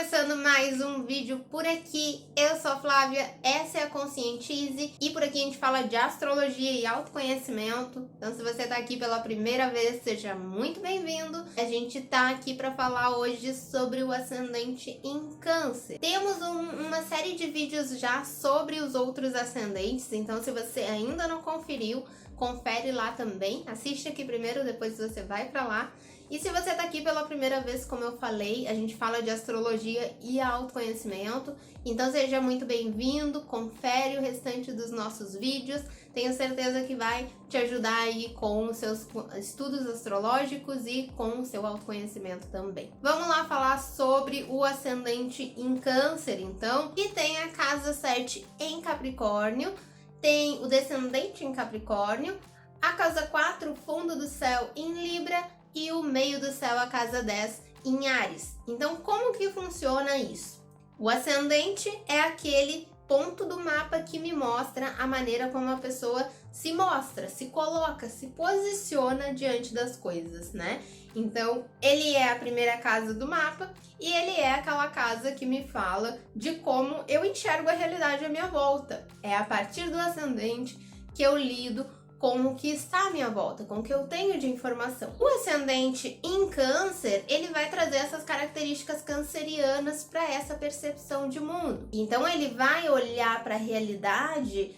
começando mais um vídeo por aqui. Eu sou a Flávia, essa é a Conscientize e por aqui a gente fala de astrologia e autoconhecimento. Então, se você tá aqui pela primeira vez, seja muito bem-vindo. A gente tá aqui para falar hoje sobre o ascendente em Câncer. Temos uma série de vídeos já sobre os outros ascendentes, então se você ainda não conferiu, confere lá também. Assiste aqui primeiro, depois você vai para lá. E se você tá aqui pela primeira vez, como eu falei, a gente fala de astrologia e autoconhecimento, então seja muito bem-vindo, confere o restante dos nossos vídeos, tenho certeza que vai te ajudar aí com os seus estudos astrológicos e com o seu autoconhecimento também. Vamos lá falar sobre o ascendente em Câncer, então, que tem a casa 7 em Capricórnio, tem o descendente em Capricórnio, a casa 4, fundo do céu, em Libra, e o meio do céu, a casa 10, em Áries. Então, como que funciona isso? O ascendente é aquele ponto do mapa que me mostra a maneira como a pessoa se mostra, se coloca, se posiciona diante das coisas, né? Então, ele é a primeira casa do mapa e ele é aquela casa que me fala de como eu enxergo a realidade à minha volta. É a partir do ascendente que eu lido com o que está à minha volta, com o que eu tenho de informação. O ascendente em Câncer, ele vai trazer essas características cancerianas para essa percepção de mundo. Então ele vai olhar para a realidade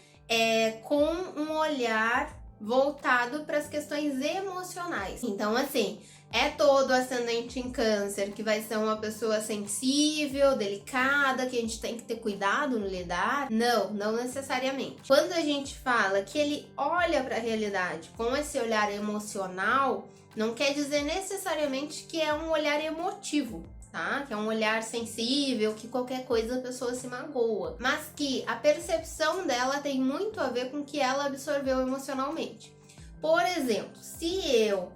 com um olhar voltado para as questões emocionais. Então assim, é todo ascendente em Câncer que vai ser uma pessoa sensível, delicada, que a gente tem que ter cuidado no lidar? Não, não necessariamente. Quando a gente fala que ele olha para a realidade com esse olhar emocional, não quer dizer necessariamente que é um olhar emotivo, tá? Que é um olhar sensível, que qualquer coisa a pessoa se magoa, mas que a percepção dela tem muito a ver com o que ela absorveu emocionalmente. Por exemplo, se eu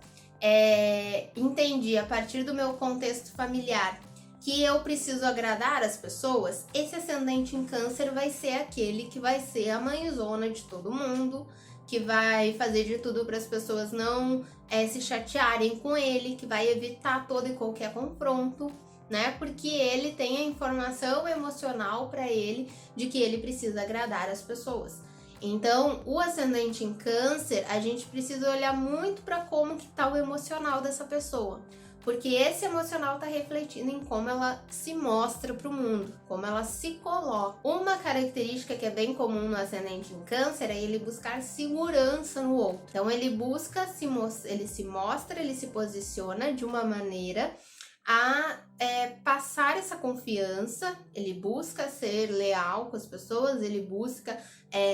entendi a partir do meu contexto familiar que eu preciso agradar as pessoas, esse ascendente em Câncer vai ser aquele que vai ser a mãezona de todo mundo, que vai fazer de tudo para as pessoas não se chatearem com ele, que vai evitar todo e qualquer confronto, né? Porque ele tem a informação emocional para ele de que ele precisa agradar as pessoas. Então, o ascendente em Câncer, a gente precisa olhar muito para como que tá o emocional dessa pessoa, porque esse emocional tá refletindo em como ela se mostra para o mundo, como ela se coloca. Uma característica que é bem comum no ascendente em Câncer é ele buscar segurança no outro. Então, ele busca ele se mostra, ele se posiciona de uma maneira a passar essa confiança, ele busca ser leal com as pessoas, ele busca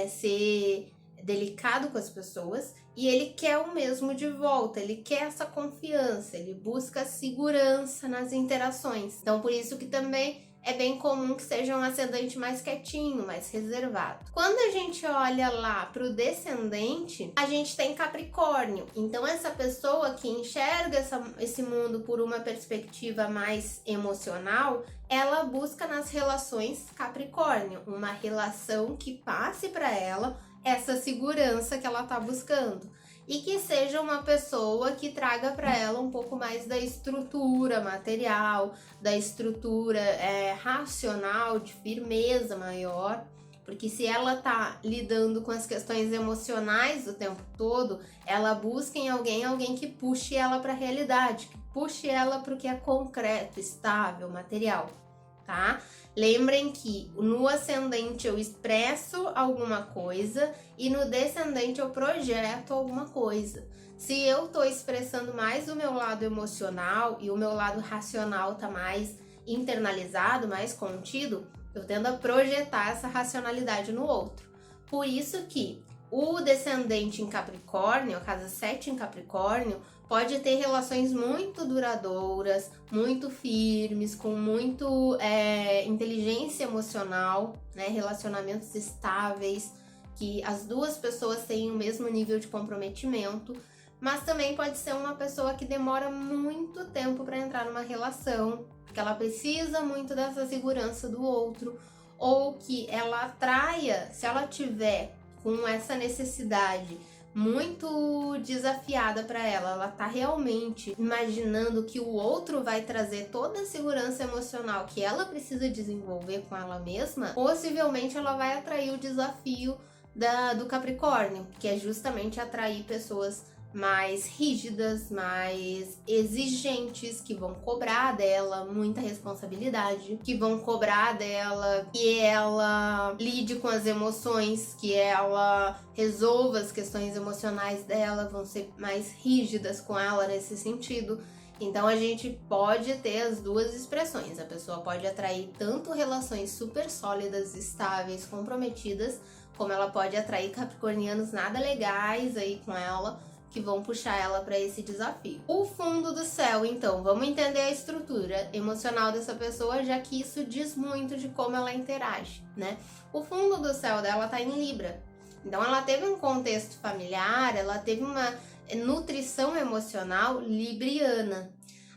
ser delicado com as pessoas e ele quer o mesmo de volta, ele quer essa confiança, ele busca segurança nas interações. Então, por isso que também é bem comum que seja um ascendente mais quietinho, mais reservado. Quando a gente olha lá para o descendente, a gente tem Capricórnio. Então essa pessoa que enxerga esse mundo por uma perspectiva mais emocional, ela busca nas relações Capricórnio, uma relação que passe para ela essa segurança que ela está buscando. E que seja uma pessoa que traga para ela um pouco mais da estrutura material, da estrutura racional, de firmeza maior, porque se ela tá lidando com as questões emocionais o tempo todo, ela busca em alguém que puxe ela para a realidade, que puxe ela para o que é concreto, estável, material, tá? Lembrem que no ascendente eu expresso alguma coisa e no descendente eu projeto alguma coisa. Se eu tô expressando mais o meu lado emocional e o meu lado racional tá mais internalizado, mais contido, eu tendo a projetar essa racionalidade no outro. Por isso que o descendente em Capricórnio, a casa 7 em Capricórnio, pode ter relações muito duradouras, muito firmes, com muito inteligência emocional, né? Relacionamentos estáveis, que as duas pessoas têm o mesmo nível de comprometimento, mas também pode ser uma pessoa que demora muito tempo para entrar numa relação, porque ela precisa muito dessa segurança do outro, ou que ela atraia, se ela tiver com essa necessidade muito desafiada para ela. Ela tá realmente imaginando que o outro vai trazer toda a segurança emocional que ela precisa desenvolver com ela mesma. Possivelmente ela vai atrair o desafio do Capricórnio, que é justamente atrair pessoas mais rígidas, mais exigentes, que vão cobrar dela muita responsabilidade, que vão cobrar dela que ela lide com as emoções, que ela resolva as questões emocionais dela, vão ser mais rígidas com ela nesse sentido. Então a gente pode ter as duas expressões. A pessoa pode atrair tanto relações super sólidas, estáveis, comprometidas, como ela pode atrair capricornianos nada legais aí com ela, que vão puxar ela para esse desafio. O fundo do céu, então, vamos entender a estrutura emocional dessa pessoa, já que isso diz muito de como ela interage, né? O fundo do céu dela tá em Libra. Então ela teve um contexto familiar, ela teve uma nutrição emocional libriana.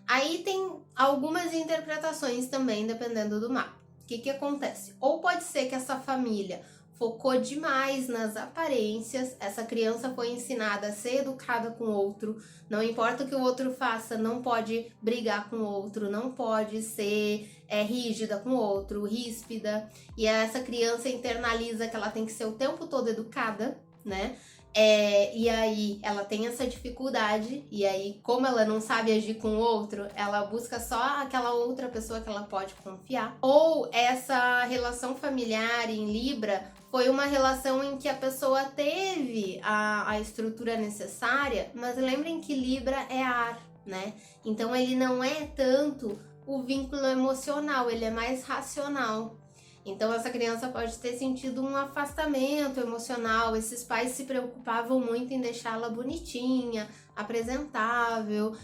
Aí tem algumas interpretações também, dependendo do mapa. O que acontece? Ou pode ser que essa família focou demais nas aparências, essa criança foi ensinada a ser educada com o outro, não importa o que o outro faça, não pode brigar com o outro, não pode ser rígida com o outro, ríspida, e essa criança internaliza que ela tem que ser o tempo todo educada, né? E aí ela tem essa dificuldade, e aí como ela não sabe agir com o outro, ela busca só aquela outra pessoa que ela pode confiar. Ou essa relação familiar em Libra foi uma relação em que a pessoa teve a estrutura necessária, mas lembrem que Libra é ar, né? Então ele não é tanto o vínculo emocional, ele é mais racional. Então essa criança pode ter sentido um afastamento emocional, esses pais se preocupavam muito em deixá-la bonitinha, apresentável,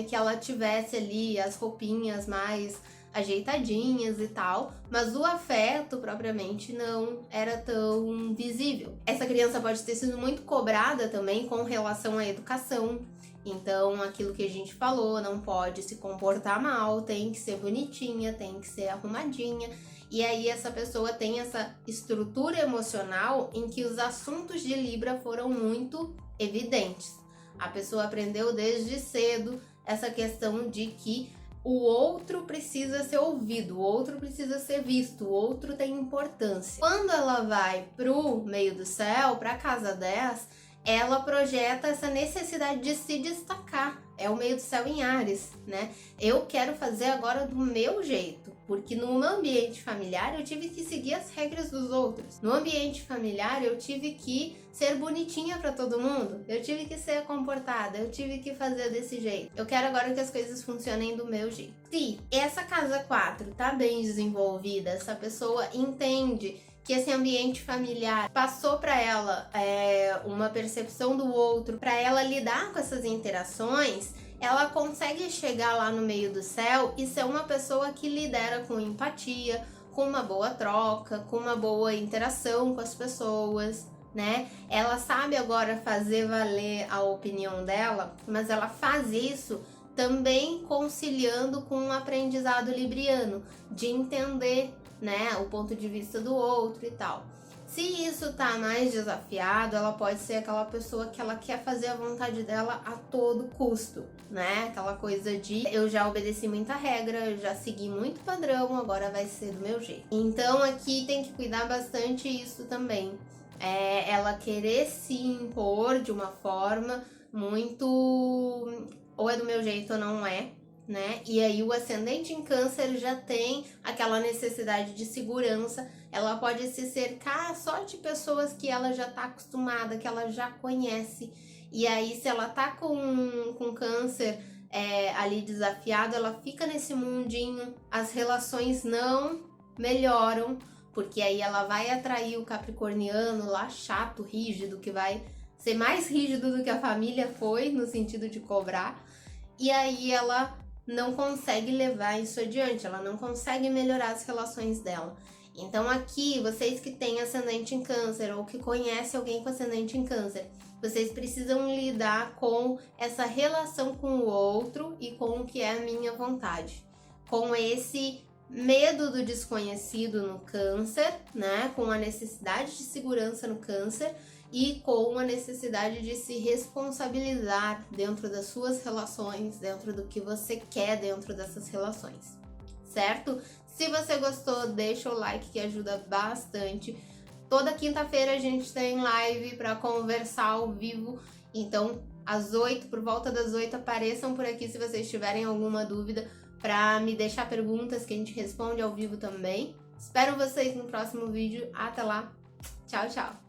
que ela tivesse ali as roupinhas mais ajeitadinhas e tal, mas o afeto propriamente não era tão visível. Essa criança pode ter sido muito cobrada também com relação à educação. Então, aquilo que a gente falou, não pode se comportar mal, tem que ser bonitinha, tem que ser arrumadinha. E aí essa pessoa tem essa estrutura emocional em que os assuntos de Libra foram muito evidentes. A pessoa aprendeu desde cedo essa questão de que o outro precisa ser ouvido, o outro precisa ser visto, o outro tem importância. Quando ela vai pro meio do céu, pra casa 10, ela projeta essa necessidade de se destacar. É o meio do céu em Áries, né? Eu quero fazer agora do meu jeito, porque no meu ambiente familiar eu tive que seguir as regras dos outros. No ambiente familiar eu tive que ser bonitinha para todo mundo, eu tive que ser comportada, eu tive que fazer desse jeito. Eu quero agora que as coisas funcionem do meu jeito. Se essa casa 4 tá bem desenvolvida, essa pessoa entende que esse ambiente familiar passou para ela uma percepção do outro, para ela lidar com essas interações, ela consegue chegar lá no meio do céu e ser uma pessoa que lidera com empatia, com uma boa troca, com uma boa interação com as pessoas, né? Ela sabe agora fazer valer a opinião dela, mas ela faz isso também conciliando com um aprendizado libriano, de entender, né, o ponto de vista do outro e tal. Se isso tá mais desafiado, ela pode ser aquela pessoa que ela quer fazer a vontade dela a todo custo, né? Aquela coisa de eu já obedeci muita regra, eu já segui muito padrão, agora vai ser do meu jeito. Então aqui tem que cuidar bastante isso também. Ela querer se impor de uma forma muito ou é do meu jeito ou não é, né? E aí o ascendente em Câncer já tem aquela necessidade de segurança. Ela pode se cercar só de pessoas que ela já tá acostumada, que ela já conhece. E aí se ela tá com Câncer ali desafiado, ela fica nesse mundinho, as relações não melhoram, porque aí ela vai atrair o capricorniano lá chato, rígido, que vai ser mais rígido do que a família foi, no sentido de cobrar. E aí ela não consegue levar isso adiante, ela não consegue melhorar as relações dela. Então aqui, vocês que têm ascendente em Câncer ou que conhecem alguém com ascendente em Câncer, vocês precisam lidar com essa relação com o outro e com o que é a minha vontade. Com esse medo do desconhecido no Câncer, né? Com a necessidade de segurança no Câncer e com uma necessidade de se responsabilizar dentro das suas relações, dentro do que você quer dentro dessas relações, certo? Se você gostou, deixa o like que ajuda bastante. Toda quinta-feira a gente tem live para conversar ao vivo, então por volta das 8, apareçam por aqui se vocês tiverem alguma dúvida, para me deixar perguntas que a gente responde ao vivo também. Espero vocês no próximo vídeo. Até lá. Tchau, tchau.